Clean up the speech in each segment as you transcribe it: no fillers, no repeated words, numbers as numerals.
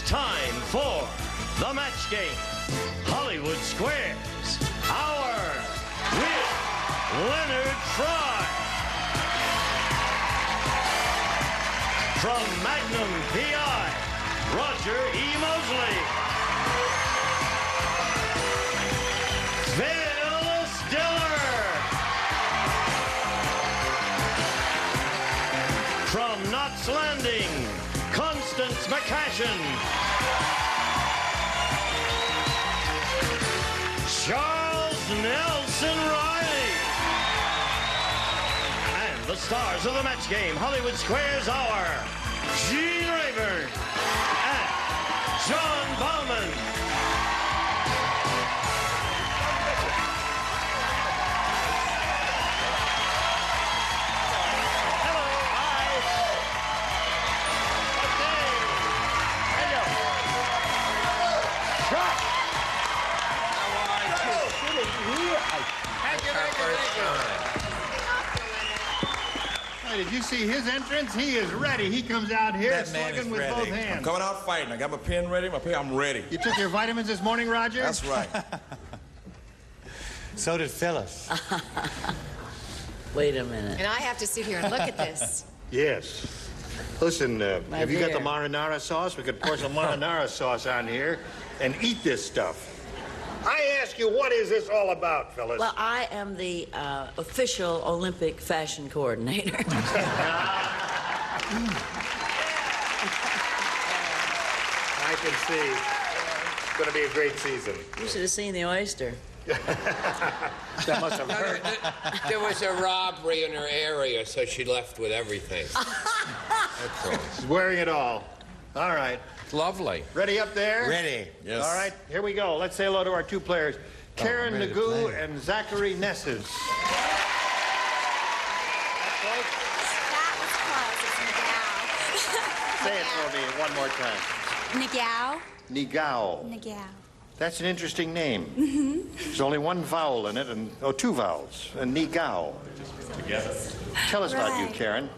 time for the match game. Hollywood Squares, Hour with Leonard Fry. From Magnum P.I., Roger E. Mosley. Phyllis Diller. From Knots Landing, Constance McCashin. Charles Nelson Riley. And the stars of the match game, Hollywood Squares Hour, Gene Rayburn and John Bowman. Did you see his entrance? He is ready. He comes out here slugging with both hands. I'm coming out fighting. I got my pen ready, I'm ready. You took your vitamins this morning, Roger? That's right. So did Phyllis. Wait a minute. And I have to sit here and look at this. Yes. Listen, have you got the marinara sauce? We could pour some marinara sauce on here and eat this stuff. I ask you, what is this all about, Phyllis? Well, I am the official Olympic fashion coordinator. I can see. It's going to be a great season. You should have seen the oyster. That must have hurt. There was a robbery in her area, so she left with everything. That's all. She's wearing it all. All right. Lovely. Ready up there? Ready. Yes. All right, here we go. Let's say hello to our two players, Karen Nagu and Zachary Nesses. That was close. It's Nagao. Say it for me one more time. Nagao. Nigao. Nagao. That's an interesting name. There's only one vowel in it, and two vowels, and Nigao. Tell us about you, Karen.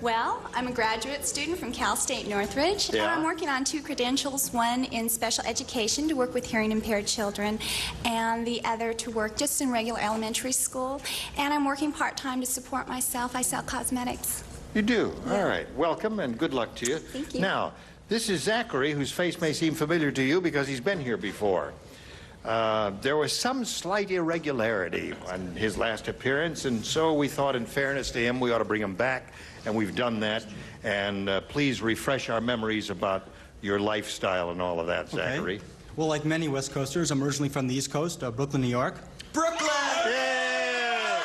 Well, I'm a graduate student from Cal State Northridge, and I'm working on 2 credentials, one in special education to work with hearing impaired children, and the other to work just in regular elementary school. And I'm working part-time to support myself. I sell cosmetics. You do? Yeah. All right. Welcome, and good luck to you. Thank you. Now, this is Zachary, whose face may seem familiar to you because he's been here before. There was some slight irregularity on his last appearance, and so we thought, in fairness to him, we ought to bring him back, and we've done that. And please refresh our memories about your lifestyle and all of that, Zachary. Okay. Well, like many West Coasters, I'm originally from the East Coast, Brooklyn, New York. Brooklyn! Yeah!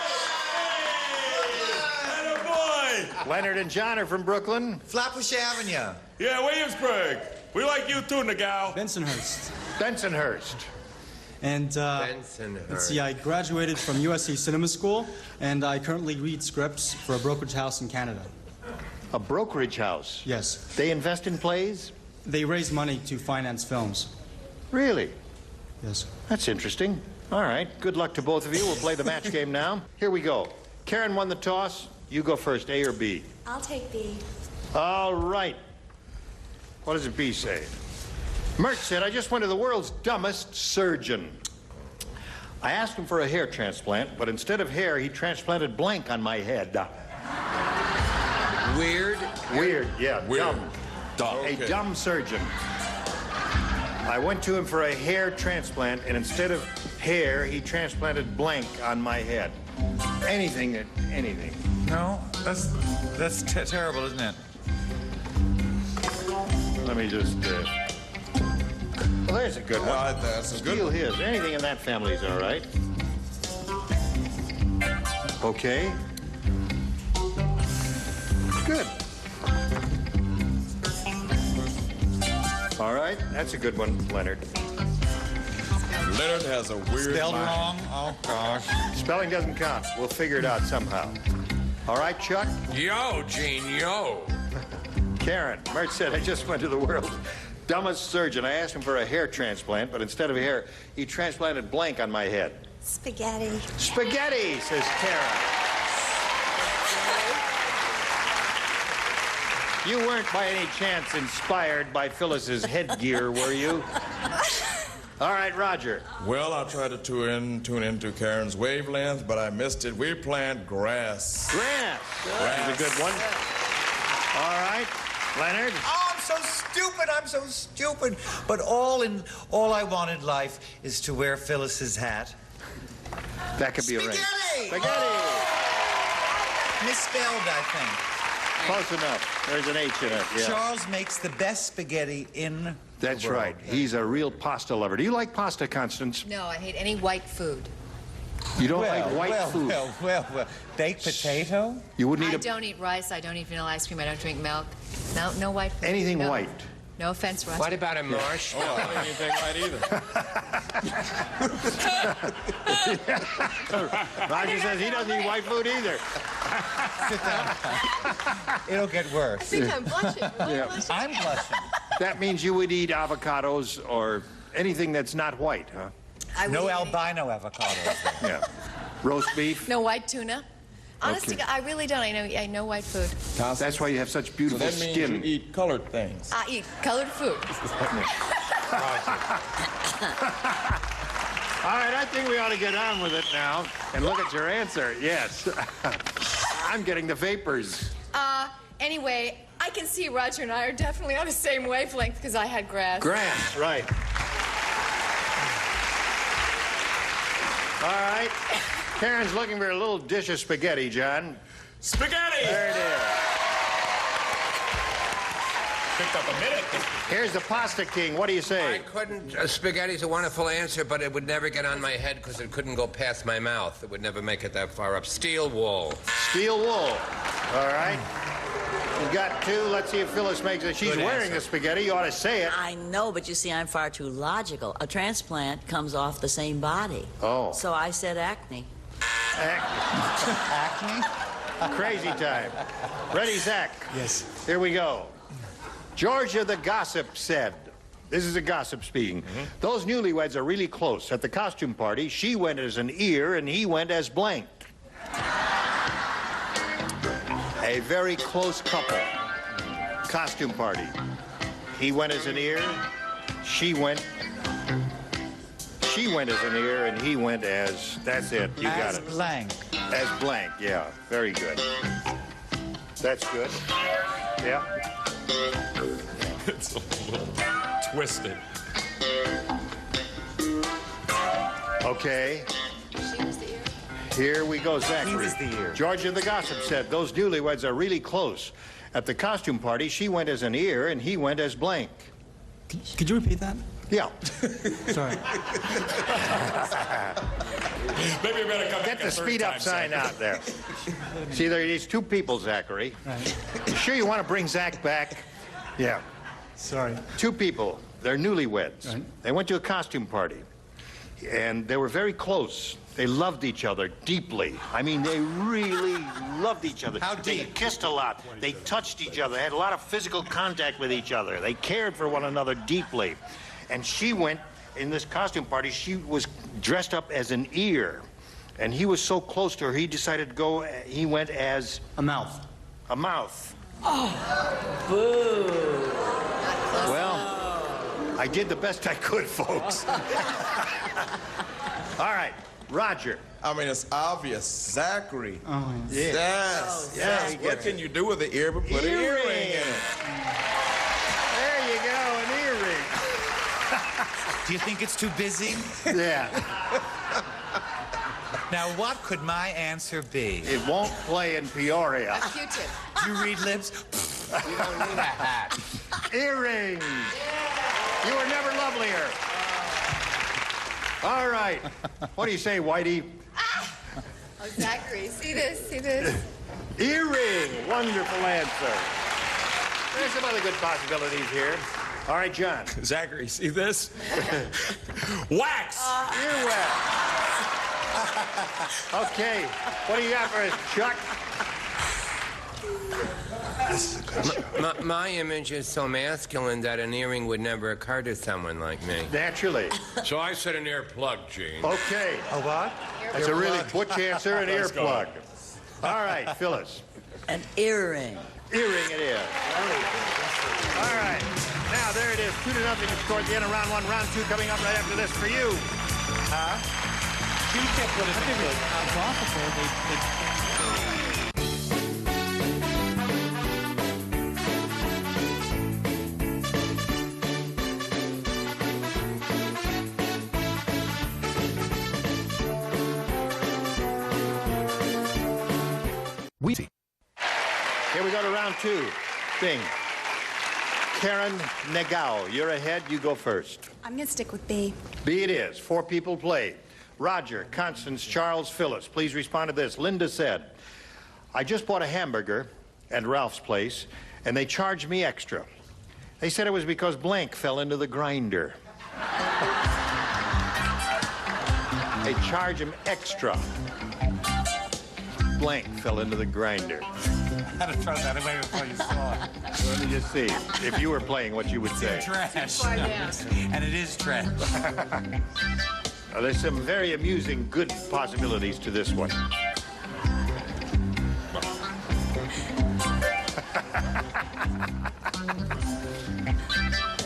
Attaboy! Leonard and John are from Brooklyn. Flatbush Avenue. Yeah, Williamsburg. We like you too, Nagao. Bensonhurst. Bensonhurst. And, let's see, I graduated from USC Cinema School, and I currently read scripts for a brokerage house in Canada. A brokerage house? Yes. They invest in plays? They raise money to finance films. Really? Yes. That's interesting. All right. Good luck to both of you. We'll play the match game now. Here we go. Karen won the toss. You go first, A or B? I'll take B. All right. What does a B say? Mert said, I just went to the world's dumbest surgeon. I asked him for a hair transplant, but instead of hair, he transplanted blank on my head. Weird? Weird, yeah. Weird. Dumb. Okay. A dumb surgeon. I went to him for a hair transplant, and instead of hair, he transplanted blank on my head. Anything. No, that's terrible, isn't it? Let me just, well, there's a good one. That's a good Steal one. his. Anything in that family is all right. Okay. Good. All right. That's a good one, Leonard. Leonard has a weird Spelled mind. wrong? Oh, gosh. Spelling doesn't count. We'll figure it out somehow. All right, Chuck? Yo, Gene, yo. Karen, Mert said, I just went to the world's dumbest surgeon. I asked him for a hair transplant, but instead of hair, he transplanted blank on my head. Spaghetti. Spaghetti, says Karen. You weren't by any chance inspired by Phyllis's headgear, were you? All right, Roger. Well, I tried to tune into Karen's wavelength, but I missed it. We plant grass. Grass. That's a good one. All right, Leonard. Oh, I'm so stupid. But all I want in life is to wear Phyllis's hat. That could be arranged. Spaghetti! Misspelled, I think. Close enough. There's an H in it. Yeah. Charles makes the best spaghetti in That's the world. right. He's a real pasta lover. Do you like pasta, Constance? No, I hate any white food. You don't like white food? Well. Baked potato? You wouldn't I eat don't eat rice. I don't eat vanilla ice cream. I don't drink milk. No white food. anything No. white. No offense, Russ. What about a marshmallow? Oh, I don't eat anything right either. Roger says he doesn't eat white food either. Sit down. It'll get I worse. think I'm blushing. Really blushing. I'm blushing. That means you would eat avocados or anything that's not white, huh? I would No eat albino avocados. Yeah. Roast beef. No white tuna. Honestly, Okay. I really don't. I know white food. That's why you have such So beautiful that means skin. you eat colored things. I eat colored food. All right, I think we ought to get on with it now and look at your answer. Yes. I'm getting the vapors. Anyway, I can see Roger and I are definitely on the same wavelength because I had grass. Grass, right. All right. Karen's looking for a little dish of spaghetti, John. Spaghetti! There it is. Picked up a minute. Here's the Pasta King. What do you I say? couldn't. Spaghetti's a wonderful answer, but it would never get on my head because it couldn't go past my mouth. It would never make it that far up. Steel wool. Steel wool. All right. You've got two. Let's see if Phyllis makes it. She's Good wearing answer. the spaghetti. You ought to say it. I know, but you see, I'm far too logical. A transplant comes off the same body. Oh. So I said acne. Acne? Crazy time. Ready, Zach? Yes. Here we go. Georgia the gossip said, this is a gossip speaking, those newlyweds are really close. At the costume party, she went as an ear and he went as blank. A very close couple. Costume party. He went as an ear, she went as an ear, and he went as, that's it, you got As it. blank. As blank, yeah, very good. That's good. Yeah. It's a little twisted. Okay. She was the ear. Here we go, Zachary. He was the ear. Georgia the gossip said those newlyweds are really close. At the costume party, she went as an ear and he went as blank. Could you repeat that? Yeah. Sorry. Maybe you better come back Get the a third speed up time, sign Zach. out there. See, there is two people, Zachary. Right. You sure you want to bring Zach back? Yeah. Sorry. Two people. They're newlyweds. Right. They went to a costume party. And they were very close. They loved each other deeply. I mean, they really loved each other. How They deep? kissed a lot. They touched each other. They had a lot of physical contact with each other. They cared for one another deeply. And she went, in this costume party, she was dressed up as an ear. And he was so close to her, he decided to go, he went as A mouth. a mouth. Well, I did the best I could, folks. All right, Roger. I mean, it's obvious. Zachary. Oh, Yeah. Yes. Yeah, yes. he What gets can you do with an ear but put an earring in it? There you go, an earring. Do you think it's too busy? Yeah, Now, what could my answer be? it won't play in Peoria. A Q-tip. Do you read lips? You don't need a hat. Earrings. You were never lovelier. All right. What do you say, Whitey? Oh, Zachary, see this? See this? Earring. Wonderful answer. There's some other good possibilities here. All right, John. Zachary, see this? Wax! Earwax. Okay. What do you got for us, Chuck? My image is so masculine that an earring would never occur to someone like me. Naturally. So I said an earplug, Gene. Okay. A what? That's a really butch answer, an Let's go. earplug. All right, Phyllis. An earring. Earring it is. All right. Now, there it is. 2-0 to score at the end of round one. Round two coming up right after this for you. Huh? You can't put it Here we go to round two. Bing. Karen Negao, you're ahead. You go first. I'm going to stick with B. B it is. 4 people played. Roger, Constance, Charles, Phyllis. Please respond to this. Linda said, I just bought a hamburger at Ralph's place, and they charged me extra. They said it was because blank fell into the grinder. They charge him extra. Blank fell into the grinder. I had to throw that away before you saw it. Let me just see if you were playing what you would say. Trash. And it is trash. There's some very amusing, good possibilities to this one.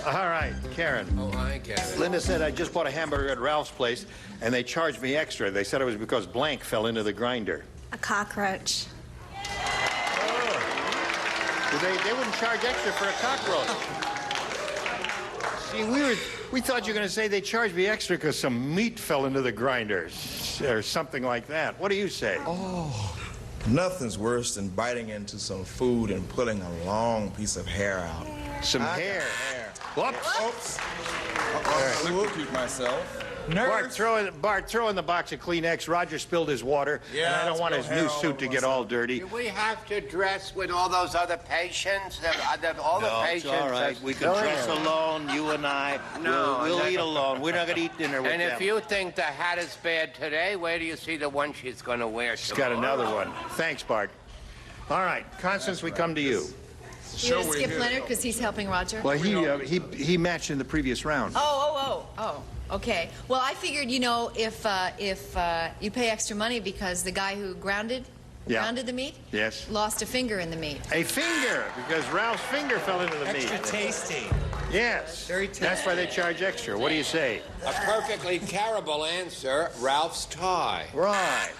All right, Karen. Oh, I get it. Linda said, I just bought a hamburger at Ralph's place, and they charged me extra. They said it was because blank fell into the grinder. A cockroach. Well, they wouldn't charge extra for a cockroach. See, we thought you were going to say they charged me extra because some meat fell into the grinder or something like that. What do you say? Oh, nothing's worse than biting into some food and pulling a long piece of hair out. Some hair. Whoops. Oops. I electrocute myself. Bart, throw in the box of Kleenex. Roger spilled his water, and I don't want his new suit to get all dirty. Do we have to dress with all those other patients? All the patients. It's all right. We can dress alone, you and I. No, we'll eat alone. We're not going to eat dinner with them. And if you think the hat is bad today, where do you see the one she's going to wear She's got another one. Thanks, Bart. All right, Constance, we come to you. You gonna skip Leonard because he's helping Roger? Well, he matched in the previous round. Oh. Okay. Well, I figured, you know, if you pay extra money because the guy who grounded the meat, yes, lost a finger in the meat. A finger, because Ralph's finger fell into the meat. Extra tasty. Yes. Very tasty. That's why they charge extra. What do you say? A perfectly terrible answer, Ralph's tie. Right.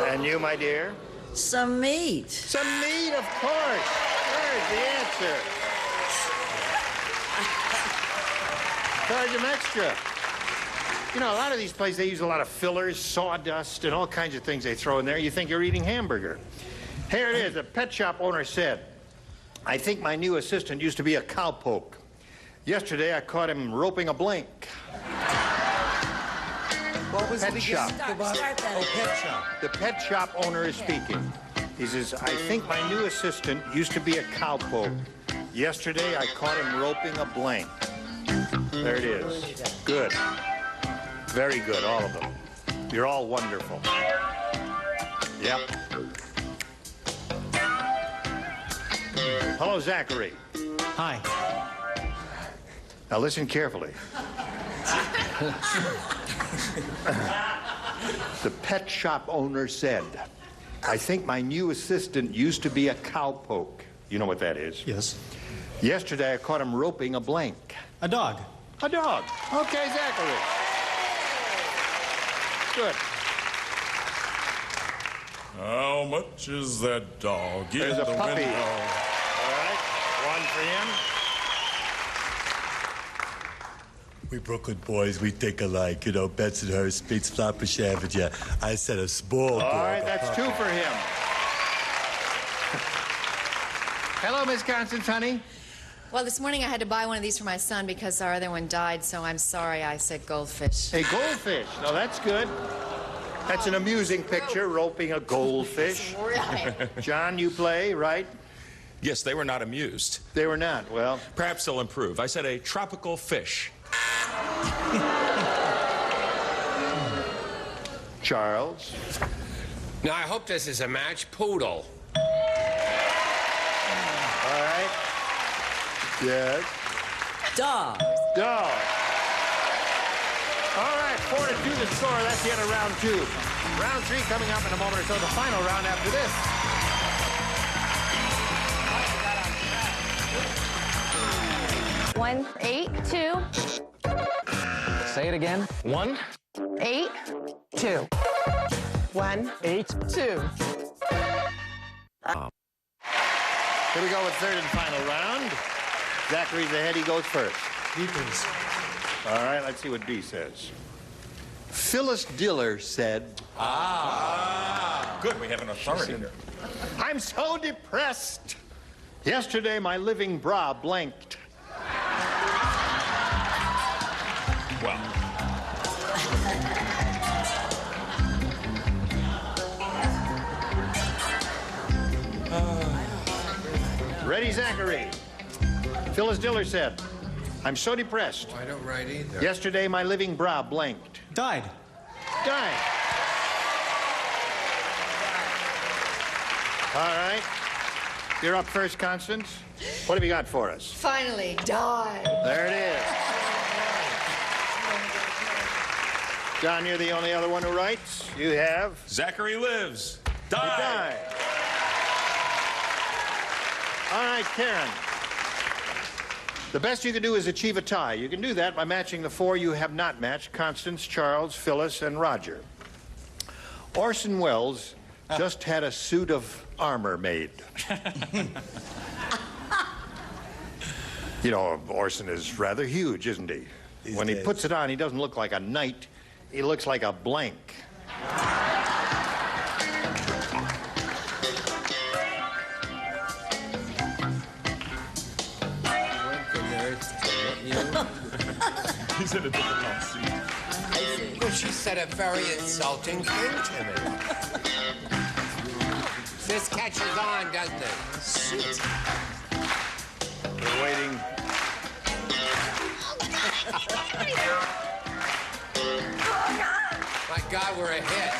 And you, my dear? Some meat. Some meat, of course. There's the answer. Charge them extra. You know, a lot of these places, they use a lot of fillers, sawdust, and all kinds of things they throw in there. You think you're eating hamburger. Here it is. A pet shop owner said, I think my new assistant used to be a cowpoke. Yesterday, I caught him roping a blank. What was Pet shop. Start that. Oh, pet shop. The pet shop owner is speaking. He says, I think my new assistant used to be a cowpoke. Yesterday, I caught him roping a blank. There it is. Good. Very good, all of them. You're all wonderful. Yep. Hello, Zachary. Hi. Now listen carefully. The pet shop owner said, I think my new assistant used to be a cowpoke. You know what that is? Yes. Yesterday, I caught him roping a blank. A dog. A dog. Okay, Zachary. Good. How much is that dog There's in a the puppy. window? All right, one for him. We Brooklyn boys, we think alike. You know, Bensonhurst beats Flatbush Avenue. I said a small dog. All right, that's two for him. Hello, Miss Constance, honey. Well, this morning I had to buy one of these for my son because our other one died, so I'm sorry I said goldfish. A goldfish. No, that's good. That's an amusing picture, roping a goldfish. Right. John, you play, right? Yes, they were not amused. They were not. Well, perhaps they'll improve. I said a tropical fish. Charles. Now, I hope this is a match. Poodle. All right. Yes. Dog. Dog. All right, 4-2 the score. That's the end of round two. Round 3 coming up in a moment or so, the final round after this. One, 8, 2. Say it again. 1, 8, 2. 1, 8, 2. Here we go with third and final round. Zachary's ahead. He goes first. B, please. All right, let's see what B says. Phyllis Diller said... Good, we have an authority here. I'm so depressed. Yesterday, my living bra blanked. Well, Ready, Zachary? Phyllis Diller said, I'm so depressed. I don't write either. Yesterday, my living bra blanked. Died. Died. All right. You're up first, Constance. What have you got for us? Finally, die. There it is. John, you're the only other one who writes. You have... Zachary lives. You Die. die. All right, Karen. The best you can do is achieve a tie. You can do that by matching the 4 you have not matched: Constance, Charles, Phyllis, and Roger. Orson Welles just had a suit of armor made. You know, Orson is rather huge, isn't he? When he puts it on, he doesn't look like a knight. He looks like a blank. he's in a difficult seat. Well, she said a very insulting thing to me. This catches on, doesn't it? Shoot. We're waiting. My God, we're a hit.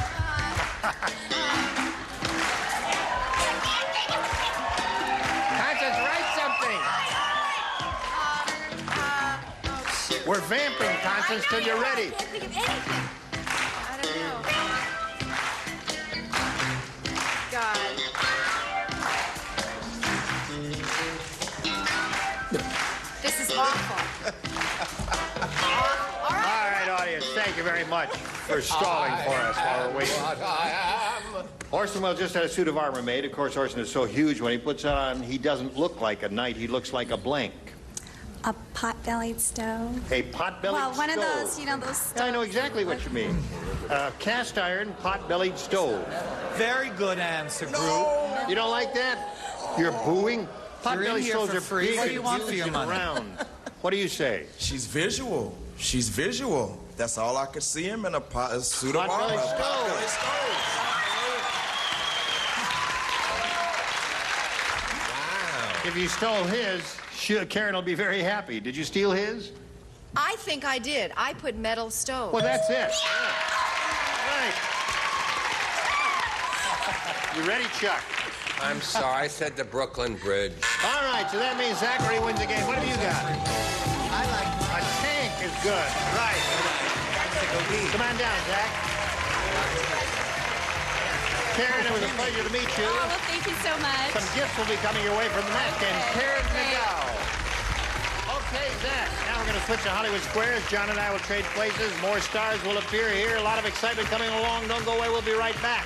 Constance, write something. We're vamping, Constance, till you're ready. I can't think of anything. I don't know. God. This is awful. All right, audience, thank you very much for stalling for us while we're waiting. Orson Welles just had a suit of armor made. Of course, Orson is so huge, when he puts it on, he doesn't look like a knight. He looks like a blank. A pot-bellied stove. A pot-bellied Well, one stove. of those, you know, those stoves. Yeah, I know exactly what you mean. Cast iron, pot-bellied stove. Very good answer, Group. You don't like that? You're booing? Pot-bellied here stoves for are free. big What do you and want for huge your and money? round. What do you say? She's visual. She's visual. That's all I could see him in a suit of armor. Pot-bellied stove. Pot-bellied stove. If you stole his, Karen will be very happy. Did you steal his? I think I did. I put metal stove. Well, that's it. Right. You ready, Chuck? I'm sorry, I said the Brooklyn Bridge. All right, so that means Zachary wins the game. What have you got? I like A tank is good. Right. Come on down, Zach. Karen, it was a pleasure to meet you. Oh, well, thank you so much. Some gifts will be coming your way from the match game. Karen McDowell. Okay, Zach. Now we're going to switch to Hollywood Squares. John and I will trade places. More stars will appear here. A lot of excitement coming along. Don't go away. We'll be right back.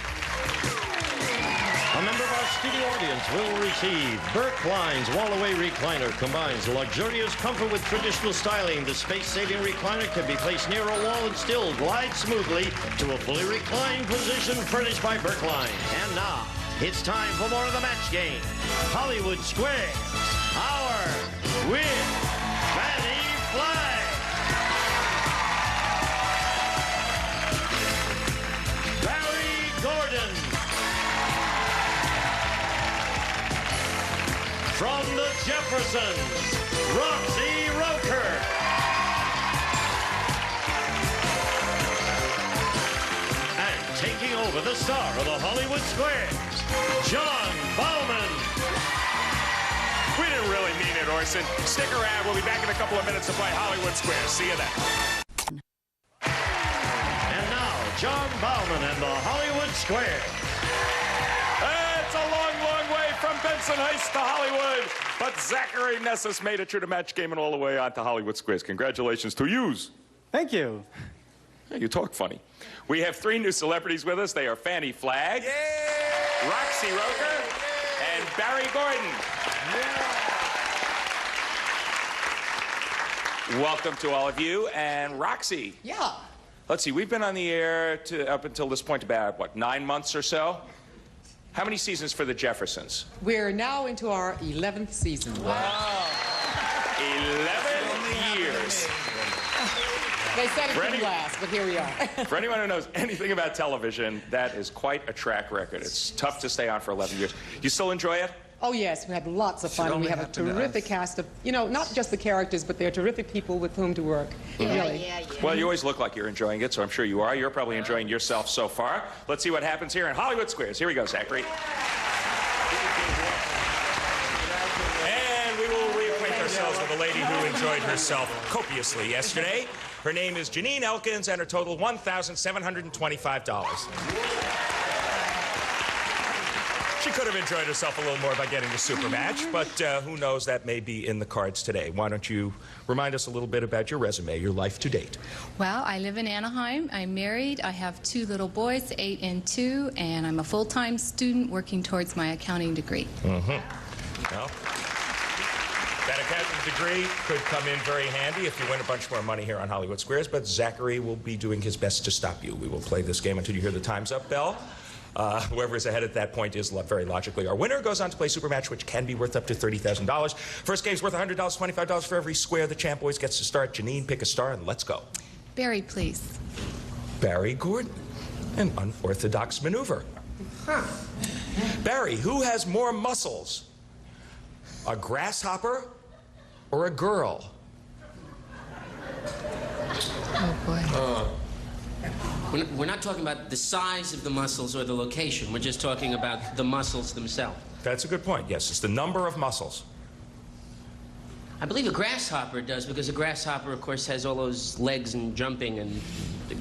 A member of our studio audience will receive Burt Klein's Wall-Away Recliner. Combines luxurious comfort with traditional styling. The space-saving recliner can be placed near a wall and still glide smoothly to a fully reclined position furnished by Burt Klein. And now, it's time for more of the match game. Hollywood Squares. Hour with Fanny Flagg. Barry Gordon. From the Jeffersons, Roxy Roker. And taking over the star of the Hollywood Squares, John Bowman. We didn't really mean it, Orson. Stick around. We'll be back in a couple of minutes to play Hollywood Squares. See you then. And now, John Bauman and the Hollywood Square. It's a long, long way from Benson Heights to Hollywood. But Zachary Nessus made it through the match game and all the way on to Hollywood Squares. Congratulations to yous. Thank you. Hey, you talk funny. We have 3 new celebrities with us. They are Fannie Flagg, Roxy Roker, and Barry Gordon. Welcome to all of you. And Roxy. Yeah. Let's see, we've been on the air up until this point about, what, 9 months or so? How many seasons for the Jeffersons? We're now into our 11th season. Wow. 11 years. They said it would last, but here we are. For anyone who knows anything about television, that is quite a track record. It's tough to stay on for 11 years. You still enjoy it? Oh, yes, we had lots of fun, and we have a terrific cast of, you know, not just the characters, but they're terrific people with whom to work. Really. Well, you always look like you're enjoying it, so I'm sure you are. You're probably enjoying yourself so far. Let's see what happens here in Hollywood Squares. Here we go, Zachary. And we will reacquaint ourselves with a lady who enjoyed herself copiously yesterday. Her name is Janine Elkins, and her total $1,725. She could have enjoyed herself a little more by getting the super match, but who knows, that may be in the cards today. Why don't you remind us a little bit about your resume, your life to date? Well, I live in Anaheim. I'm married. I have 2 little boys, 8 and 2, and I'm a full-time student working towards my accounting degree. Well, that accounting degree could come in very handy if you win a bunch more money here on Hollywood Squares, but Zachary will be doing his best to stop you. We will play this game until you hear the time's up bell. Whoever is ahead at that point is very logically our winner. Goes on to play Super Match, which can be worth up to $30,000. First game's worth $100, $25 for every square the champ always gets to start. Janine, pick a star and let's go. Barry, please. Barry Gordon. An unorthodox maneuver. Barry, who has more muscles? A grasshopper or a girl? Oh, boy. We're not talking about the size of the muscles or the location. We're just talking about the muscles themselves. That's a good point. Yes, it's the number of muscles. I believe a grasshopper does, because a grasshopper, of course, has all those legs and jumping and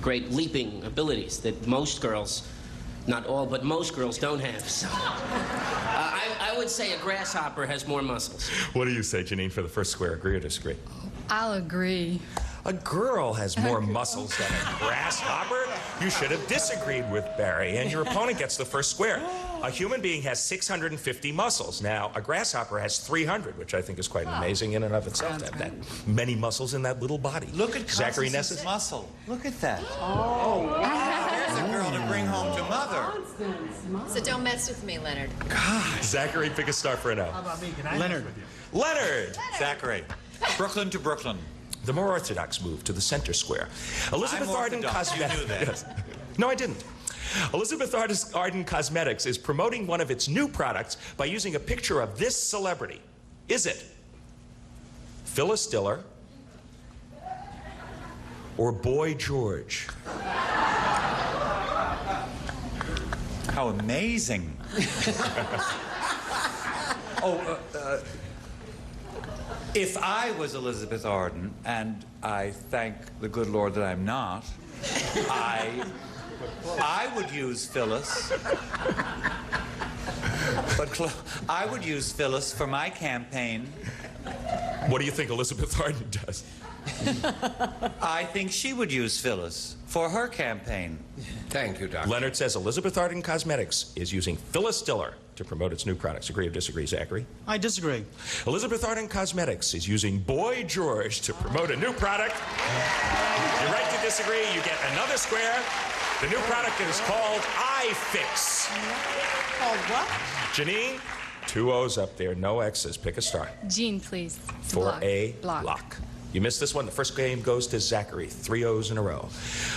great leaping abilities that most girls, not all, but most girls don't have. So, I would say a grasshopper has more muscles. What do you say, Janine, for the first square? Agree or disagree? I'll agree. A girl has more muscles than a grasshopper? You should have disagreed with Barry, and your opponent gets the first square. A human being has 650 muscles. Now, a grasshopper has 300, which I think is quite amazing in and of itself, to have that many muscles in that little body. Look at Zachary Constance's Nessus. muscle. Look at that. Oh, wow. There's a girl to bring home to mother. So don't mess with me, Leonard. God. Zachary, pick a star for an How L. about me? Can I Leonard. Leonard. Zachary. Brooklyn to Brooklyn. The more orthodox move to the center square. Elizabeth I'm Arden orthodox. Cosmetics. You knew that. Yes. No, I didn't. Elizabeth Arden Cosmetics is promoting one of its new products by using a picture of this celebrity. Is it Phyllis Diller or Boy George? How amazing. If I was Elizabeth Arden, and I thank the good Lord that I'm not, I would use Phyllis. But I would use Phyllis for my campaign. What do you think Elizabeth Arden does? I think she would use Phyllis for her campaign. Thank you, Doctor. Leonard says Elizabeth Arden Cosmetics is using Phyllis Diller to promote its new products. Agree or disagree, Zachary? I disagree. Elizabeth Arden Cosmetics is using Boy George to promote a new product. You're right to disagree. You get another square. The new product is called iFix. Called what? Janine, 2 O's up there, no X's. Pick a star. Jean, please. For a block. You missed this one. The first game goes to Zachary. 3 O's in a row.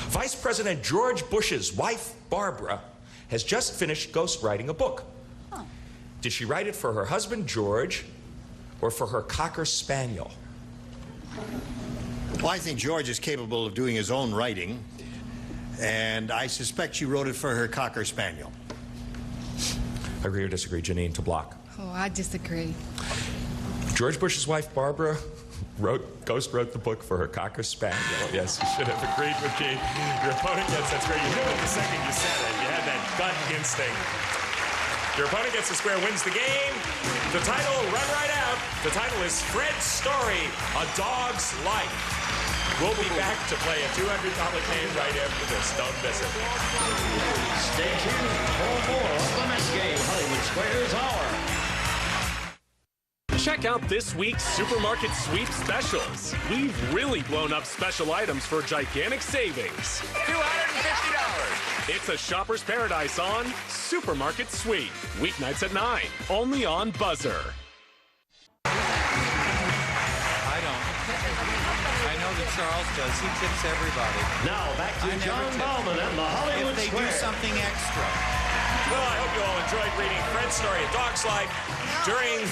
Vice President George Bush's wife, Barbara, has just finished ghostwriting a book. Oh. Did she write it for her husband, George, or for her Cocker Spaniel? Well, I think George is capable of doing his own writing, and I suspect she wrote it for her Cocker Spaniel. Agree or disagree, Janine, to block? Oh, I disagree. George Bush's wife, Barbara, Ghost wrote the book for her Cocker Spaniel. Yes, you should have agreed with Gene. Your opponent gets, that's great. You knew it the second you said it. You had that gut instinct. Your opponent gets the square, wins the game. The title, run right out. The title is Fred's Story, A Dog's Life. We'll be back to play a $200 game right after this. Don't miss it. Stay tuned for more of the next game, Hollywood Squares Hour. Check out this week's Supermarket Sweep specials. We've really blown up special items for gigantic savings. $250. It's a shopper's paradise on Supermarket Sweep. Weeknights at 9, only on Buzzer. I don't. I know that Charles does. He tips everybody. Now back to John Bauman and the Hollywood If they Square. do something extra. Well, I hope you all enjoyed reading Fred's Story, A Dog's Life during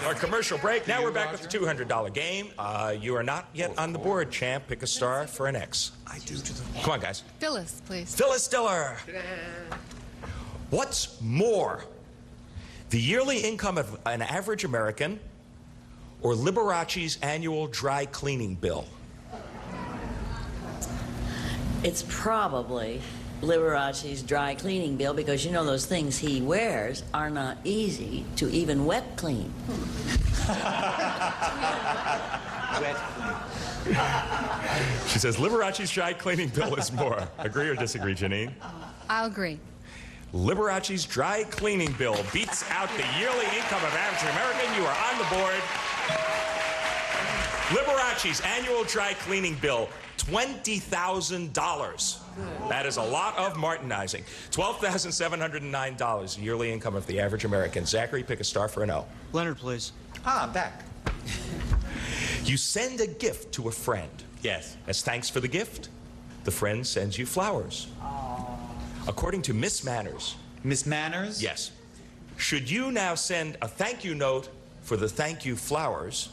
our commercial break. Now we're back with the $200 game. You are not yet on the board, champ. Pick a star for an X. I do to the... Come on, guys. Phyllis, please. Phyllis Diller. What's more, the yearly income of an average American or Liberace's annual dry cleaning bill? It's probably Liberace's dry cleaning bill, because you know those things he wears are not easy to even wet clean. Wet clean. She says Liberace's dry cleaning bill is more. Agree or disagree, Janine? I'll agree. Liberace's dry cleaning bill beats out the yearly income of average American. You are on the board. Liberace's annual dry cleaning bill, $20,000. That is a lot of Martinizing. $12,709, yearly income of the average American. Zachary, pick a star for an O. Leonard, please. I'm back. You send a gift to a friend. Yes. As thanks for the gift, the friend sends you flowers. According to Miss Manners. Miss Manners? Yes. Should you now send a thank you note for the thank you flowers,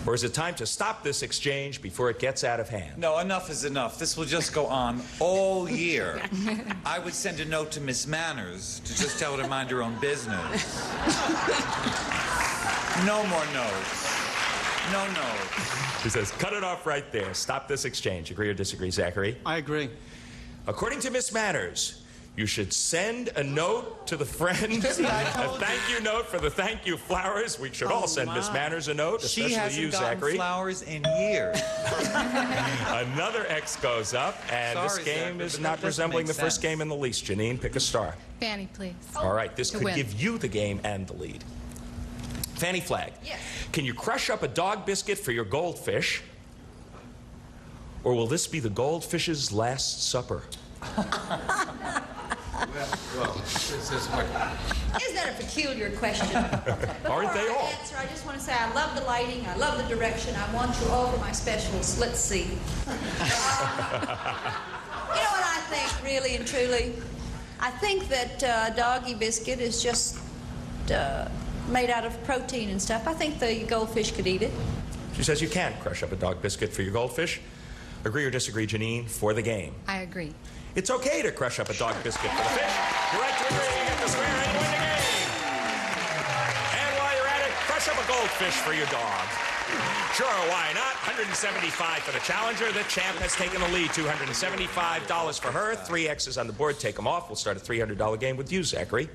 or is it time to stop this exchange before it gets out of hand? No, enough is enough. This will just go on all year. I would send a note to Miss Manners to just tell her to mind her own business. No more notes. No notes. She says, cut it off right there. Stop this exchange. Agree or disagree, Zachary? I agree. According to Miss Manners, you should send a note to the friend, a thank you note for the thank you flowers. We should all send Miss Manners a note, especially she hasn't you, gotten Zachary. Flowers in years. Another X goes up, and Sorry, this game Zachary, is but not that doesn't resembling make the first sense. game in the least. Janine, pick a star. Fanny, please. All right, this To could win. give you the game and the lead. Fanny Flagg. Yes. Can you crush up a dog biscuit for your goldfish? Or will this be the goldfish's last supper? Isn't that a peculiar question? Aren't they all? Answer, I just want to say I love the lighting, I love the direction, I want you all for my specials. Let's see. You know what I think, really and truly? I think that doggy biscuit is just made out of protein and stuff. I think the goldfish could eat it. She says you can crush up a dog biscuit for your goldfish. Agree or disagree, Janine, for the game? I agree. It's okay to crush up a dog biscuit for the fish. You're right to agree, you get the square, and you win the game. And while you're at it, crush up a goldfish for your dog. Sure, why not? $175 for the challenger. The champ has taken the lead. $275 for her. 3 X's on the board. Take them off. We'll start a $300 game with you, Zachary.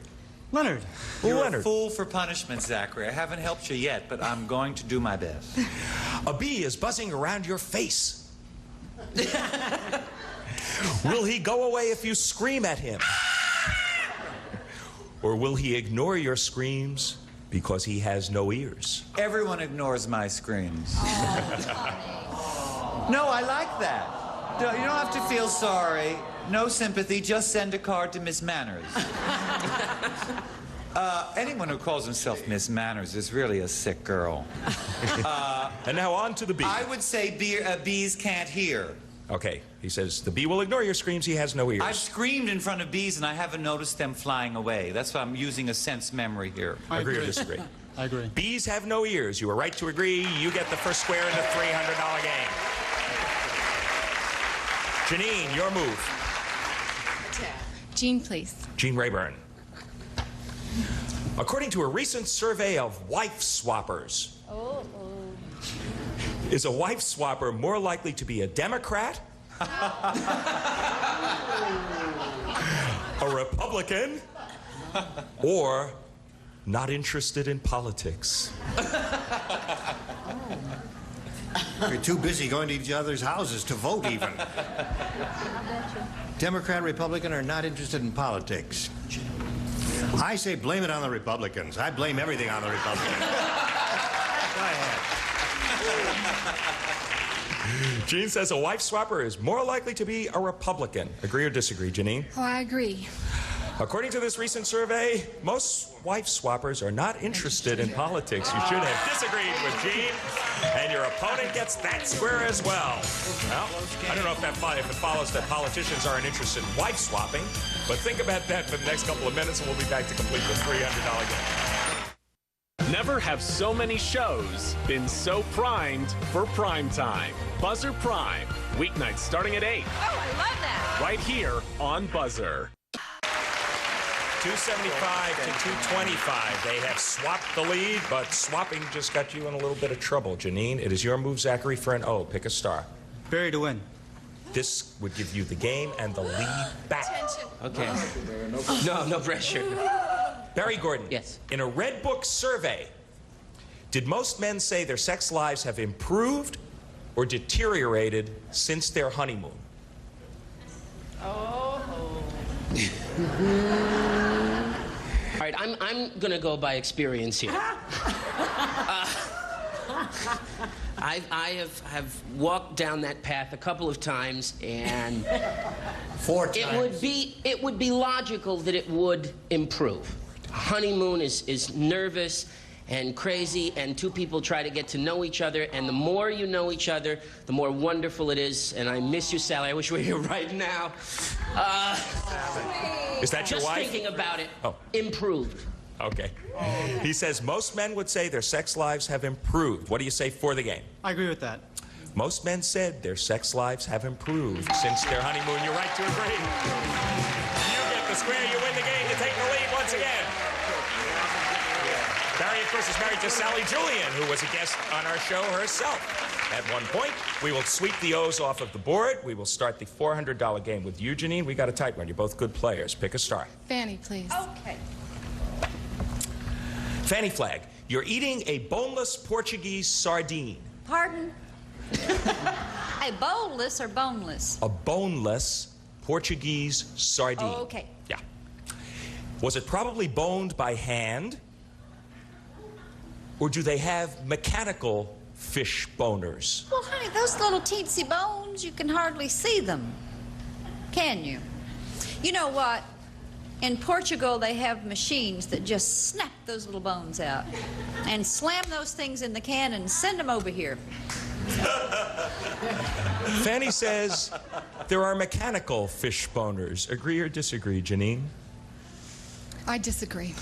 Leonard. You're Leonard. a fool for punishment, Zachary. I haven't helped you yet, but I'm going to do my best. A bee is buzzing around your face. Will he go away if you scream at him? Or will he ignore your screams because he has no ears? Everyone ignores my screams. No, I like that. No, you don't have to feel sorry. No sympathy. Just send a card to Miss Manners. Anyone who calls himself Miss Manners is really a sick girl. And now on to the bee. I would say bees can't hear. Okay, he says the bee will ignore your screams. He has no ears. I've screamed in front of bees and I haven't noticed them flying away. That's why I'm using a sense memory here. Agree or disagree? I agree. Bees have no ears. You were right to agree. You get the first square in the $300 game. Janine, your move. Jean, please. Gene Rayburn. According to a recent survey of wife swappers, Is a wife swapper more likely to be a Democrat, a Republican, or not interested in politics? You're too busy going to each other's houses to vote even. Democrat, Republican, are not interested in politics. I say blame it on the Republicans. I blame everything on the Republicans. Go ahead. Gene says a wife swapper is more likely to be a Republican. Agree or disagree, Janine? Oh, I agree. According to this recent survey, most wife swappers are not interested in politics. You should have disagreed with Gene, and your opponent gets that square as well. Well, I don't know if it follows that politicians aren't interested in wife swapping, but think about that for the next couple of minutes, and we'll be back to complete the $300 game. Never have so many shows been so primed for prime time. Buzzer Prime, weeknights starting at 8. Oh, I love that. Right here on Buzzer. 275 to 225. They have swapped the lead, but swapping just got you in a little bit of trouble. Janine, it is your move, Zachary, for an O. Pick a star. Barry to win. This would give you the game and the lead back. Okay. No pressure. Barry Gordon. Yes. In a Red Book survey, did most men say their sex lives have improved or deteriorated since their honeymoon? All right, I'm going to go by experience here. I have walked down that path a couple of times, and 4 times. It would be logical that it would improve. Honeymoon is nervous and crazy, and two people try to get to know each other, and the more you know each other, the more wonderful it is. And I miss you, Sally. I wish we were here right now. Is that your wife? Just thinking about it. Oh. Improved. Okay. He says most men would say their sex lives have improved. What do you say for the game? I agree with that. Most men said their sex lives have improved since their honeymoon. You're right to agree. You get the square. You win the game. You take the lead once again. Barry, of course, is married to Sally Julian, who was a guest on our show herself. At one point, we will sweep the O's off of the board. We will start the $400 game with you, Janine. We got a tight one. You're both good players. Pick a star. Fanny, please. Okay. Fanny Flag, you're eating a boneless Portuguese sardine. Pardon? A boneless or boneless? A boneless Portuguese sardine. Oh, okay. Yeah. Was it probably boned by hand? Or do they have mechanical fish boners? Well, honey, those little teensy bones, you can hardly see them. Can you? You know what? In Portugal, they have machines that just snap those little bones out and slam those things in the can and send them over here. Fanny says there are mechanical fish boners. Agree or disagree, Janine? I disagree.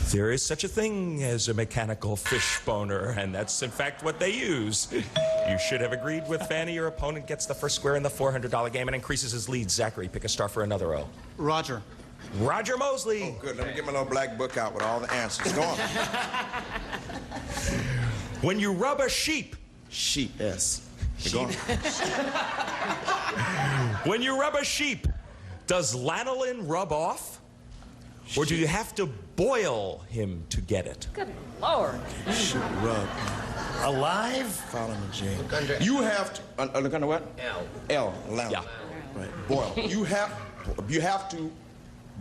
There is such a thing as a mechanical fish boner, and that's in fact what they use. You should have agreed with Fanny. Your opponent gets the first square in the $400 game and increases his lead. Zachary, pick a star for another O. Roger. Roger Mosley. Oh, good. Let me get my little black book out with all the answers. Go on. When you rub a sheep. Sheep, yes. Go on. When you rub a sheep, does lanolin rub off? Or do you have to boil him to get it? Good Lord. Sheep rub. Alive? Follow me, Gene. You have to. Look under what? L. Lanolin. Yeah. Right. Boil. You have to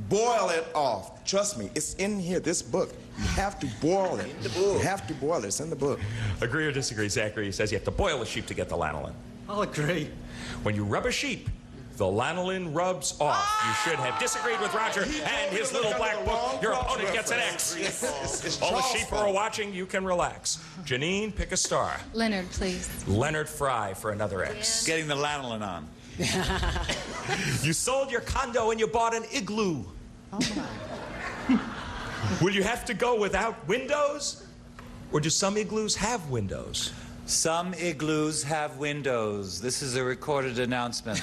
boil it off. Trust me, it's in here, this book. You have to boil it. You have to boil it. It's in the book. Agree or disagree? Zachary says you have to boil a sheep to get the lanolin. I'll agree. When you rub a sheep, the lanolin rubs off. You should have disagreed with Roger and his little black book. Your opponent gets an X. All the sheep who are watching, you can relax. Janine, pick a star. Leonard, please. Leonard Fry for another X. Getting the lanolin on. You sold your condo and you bought an igloo. Oh my. Will you have to go without windows? Or do some igloos have windows? Some igloos have windows. This is a recorded announcement.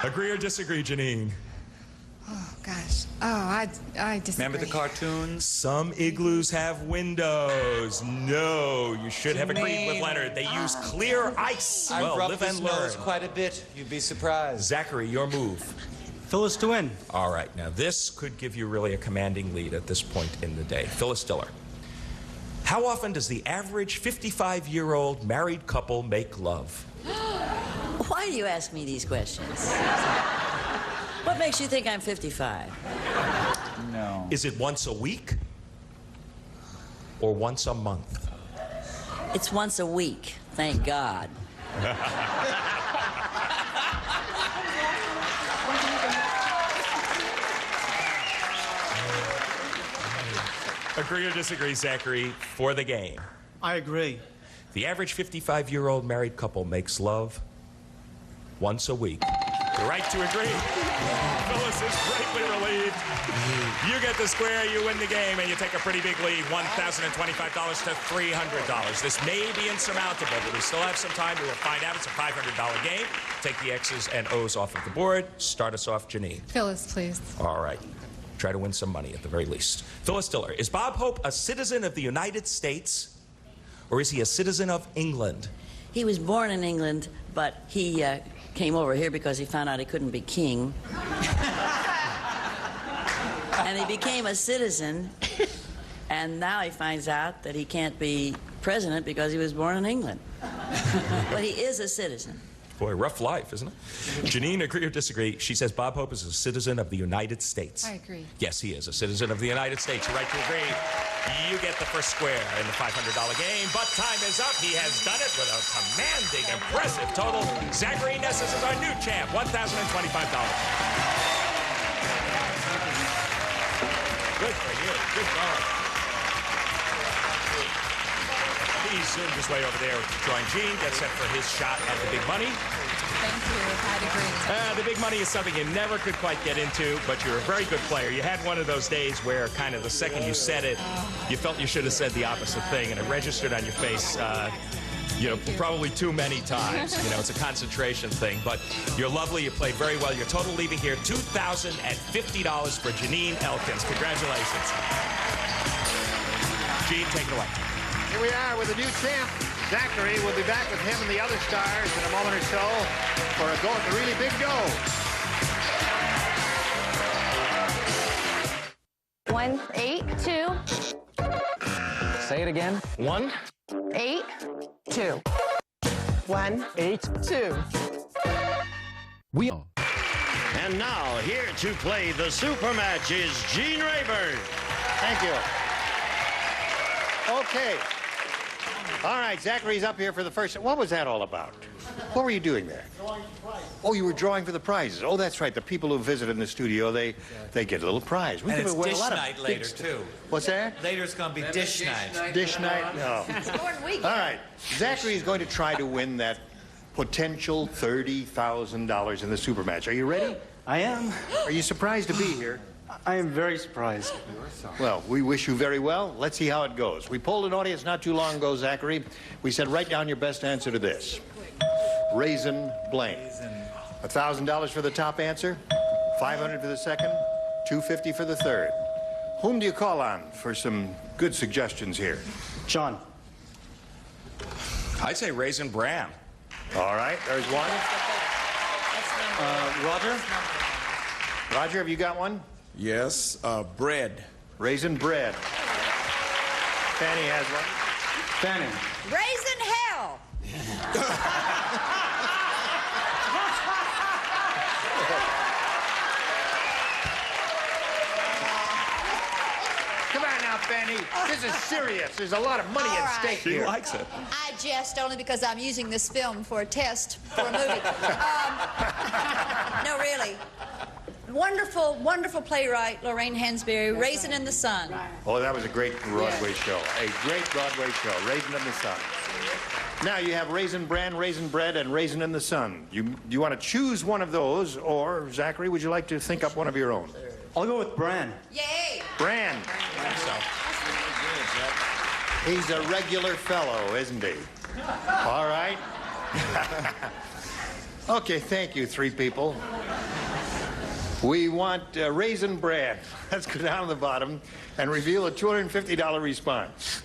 Agree or disagree, Janine? Oh, gosh. Oh, I disagree. Remember the cartoons? Some igloos have windows. No, you should have agreed with Leonard. They use clear ice. I've Well, rubbed live his and learn. nose quite a bit. You'd be surprised. Zachary, your move. Phyllis to win. All right, now this could give you really a commanding lead at this point in the day. Phyllis Diller. How often does the average 55-year-old married couple make love? Why do you ask me these questions? What makes you think I'm 55? No. Is it once a week or once a month? It's once a week, thank God. Agree or disagree, Zachary, for the game? I agree. The average 55-year-old married couple makes love once a week. You're right to agree. Phyllis is greatly relieved. You get the square, you win the game, and you take a pretty big lead, $1,025 to $300. This may be insurmountable, but we still have some time. We will find out. It's a $500 game. Take the X's and O's off of the board. Start us off, Janine. Phyllis, please. All right. Try to win some money at the very least. Phyllis Diller, is Bob Hope a citizen of the United States, or is he a citizen of England? He was born in England, but he came over here because he found out he couldn't be king. And he became a citizen, and now he finds out that he can't be president because he was born in England. But he is a citizen. Boy, rough life, isn't it? Janine, agree or disagree? She says Bob Hope is a citizen of the United States. I agree. Yes, he is a citizen of the United States. You're right to agree. You get the first square in the $500 game, but time is up. He has done it with a commanding, impressive total. Zachary Nessis is our new champ, $1,025. Good for you. Good going. He's zoomed his way over there to join Gene, get set for his shot at the big money. Thank you. Had a great time. The big money is something you never could quite get into, but you're a very good player. You had one of those days where kind of the second you said it, you felt you should have said the opposite thing, and it registered on your face, probably too many times. It's a concentration thing, but you're lovely. You played very well. Your total leaving here, $2,050 for Janine Elkins. Congratulations. Gene, take it away. Here we are with a new champ. Zachary will be back with him and the other stars in a moment or so for a go at the really big dough. 1, 8, 2. Say it again. 1, 8, 2. 1, 8, 2. We are. And now, here to play the super match is Gene Rayburn. Thank you. Okay. All right, Zachary's up here for the first. What was that all about? What were you doing there? Oh, you were drawing for the prizes. Oh, that's right. The people who visited in the studio, they get a little prize. And it's dish night later, too. What's that? Later it's going to be dish night. Dish night? No. All right. Zachary is going to try to win that potential $30,000 in the super match. Are you ready? I am. Are you surprised to be here? I am very surprised. Well, we wish you very well. Let's see how it goes. We polled an audience not too long ago, Zachary. We said, write down your best answer to this. Raisin blank. $1,000 for the top answer, $500 for the second, $250 for the third. Whom do you call on for some good suggestions here? John. I'd say Raisin Bran. All right, there's one. Roger? Roger, have you got one? Yes, bread. Raisin bread. Fanny has one. Fanny. Raisin hell. Come on now, Fanny. This is serious. There's a lot of money at stake here. She likes it. I jest only because I'm using this film for a test for a movie. No, really. Wonderful, wonderful playwright, Lorraine Hansberry, Raisin in the Sun. Oh, that was a great Broadway show. A great Broadway show, Raisin in the Sun. Now you have Raisin Bran, Raisin Bread, and Raisin in the Sun. You want to choose one of those, or, Zachary, would you like to think up one of your own? I'll go with Bran. Yay! Bran. He's a regular fellow, isn't he? All right. Okay, thank you, three people. We want raisin bread. Let's go down to the bottom and reveal a $250 response.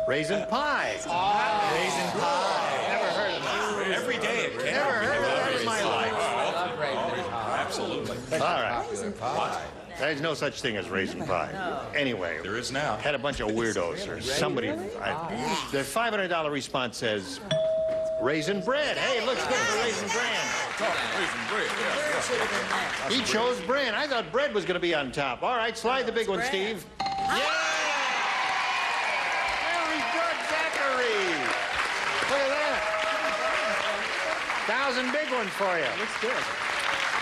Raisin pie. Raisin pie. Never heard of that. Every day it can. Never heard of that in my life. Absolutely. All right. There's no such thing as raisin pie. Anyway. There is now. Had a bunch of weirdos or somebody. The $500 response says raisin bread. Hey, it looks good for raisin bread. Raisin bread, yeah. He chose bread. I thought bread was going to be on top. All right, slide the big one, Steve. Yeah! Very good, Zachary. Look at that. 1,000 big ones for you. Looks good.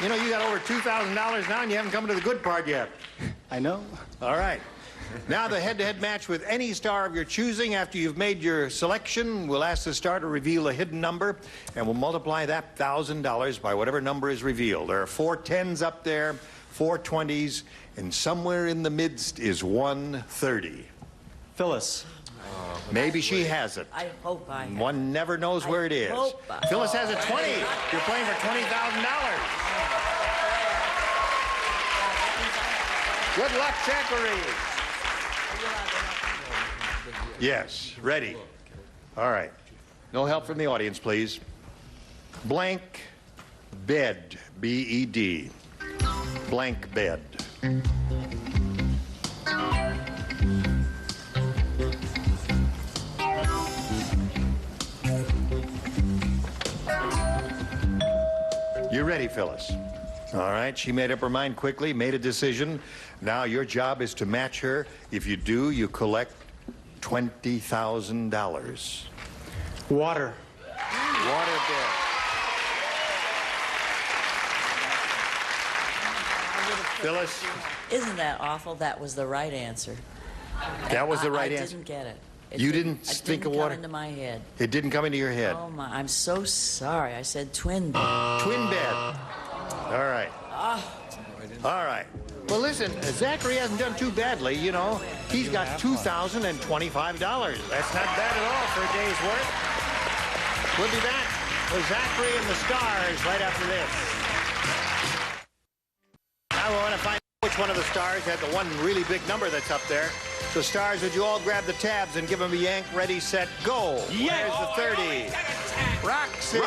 You know, you got over $2,000 now, and you haven't come to the good part yet. I know. All right. Now the head-to-head match with any star of your choosing. After you've made your selection, we'll ask the star to reveal a hidden number, and we'll multiply that $1,000 by whatever number is revealed. There are 4 10s up there, 4 20s, and somewhere in the midst is 130. Phyllis. Maybe she has it. I hope I have. One never knows where it is. Phyllis has a 20. You're playing for $20,000. Good luck, Zachary. Yes, ready. All right. No help from the audience, please. Blank bed, B-E-D. Blank bed. You ready, Phyllis? All right, she made up her mind quickly, made a decision. Now your job is to match her. If you do, you collect $20,000. Water. Water bed. Phyllis? Isn't that awful? That was the right answer. That was the right I answer? didn't get it. You didn't think of water? It didn't come into my head. It didn't come into your head? Oh, my. I'm so sorry. I said twin bed. Twin bed. All right. All right. Well, listen, Zachary hasn't done too badly, you know. He's got $2,025. That's not bad at all for a day's work. We'll be back with Zachary and the Stars right after this. Now we want to find out which one of the stars had the one really big number that's up there. So, Stars, would you all grab the tabs and give them a yank, ready, set, go? Yeah. There's the 30. Roxy.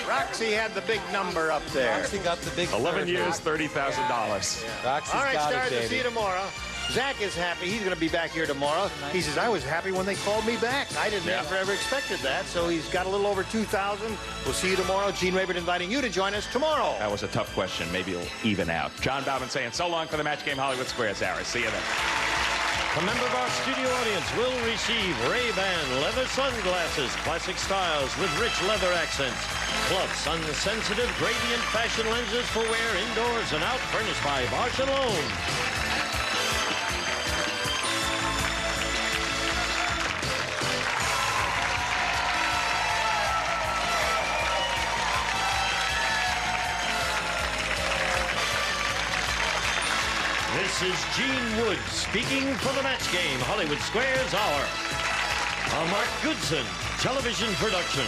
Roxy had the big number up there. Roxy got the big 11 years, $30,000. Roxy's all right, Stars, we'll see you tomorrow. Zach is happy. He's going to be back here tomorrow. He says, I was happy when they called me back. I didn't ever expected that. So he's got a little over 2,000. We'll see you tomorrow. Gene Rayburn inviting you to join us tomorrow. That was a tough question. Maybe it'll even out. John Bauman saying so long for the Match Game Hollywood Squares hour. See you then. A member of our studio audience will receive Ray-Ban leather sunglasses, classic styles with rich leather accents, plus sun-sensitive gradient fashion lenses for wear indoors and out, furnished by Bosch & Lone. This is Gene Wood speaking for the Match Game Hollywood Squares Hour. A Mark Goodson television production.